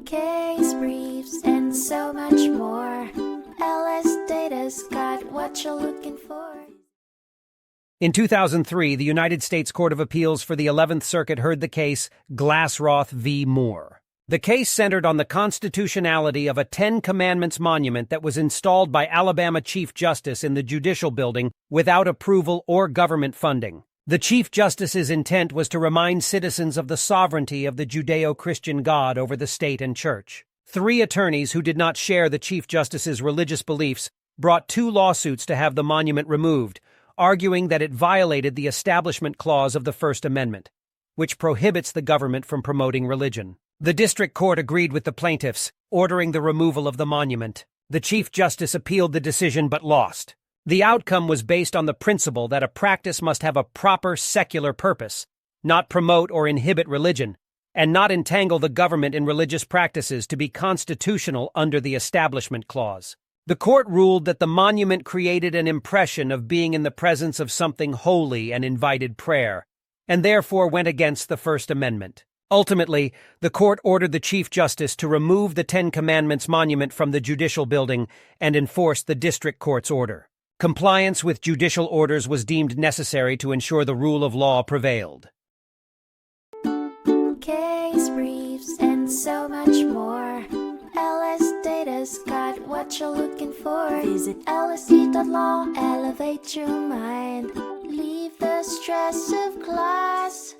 case briefs, and so much more. LSData's got what you're looking for. In 2003, the United States Court of Appeals for the 11th Circuit heard the case Glassroth v. Moore. The case centered on the constitutionality of a Ten Commandments monument that was installed by Alabama Chief Justice in the Judicial Building without approval or government funding. The Chief Justice's intent was to remind citizens of the sovereignty of the Judeo-Christian God over the state and church. 3 attorneys who did not share the Chief Justice's religious beliefs brought 2 lawsuits to have the monument removed, arguing that it violated the Establishment Clause of the First Amendment, which prohibits the government from promoting religion. The district court agreed with the plaintiffs, ordering the removal of the monument. The Chief Justice appealed the decision but lost. The outcome was based on the principle that a practice must have a proper secular purpose, not promote or inhibit religion, and not entangle the government in religious practices to be constitutional under the Establishment Clause. The court ruled that the monument created an impression of being in the presence of something holy and invited prayer, and therefore went against the First Amendment. Ultimately, the court ordered the Chief Justice to remove the Ten Commandments monument from the Judicial Building and enforce the district court's order. Compliance with judicial orders was deemed necessary to ensure the rule of law prevailed. Case briefs, and so much more. LSData's got what you're looking for. Visit lsd.law, elevate your mind. Leave the stress of class.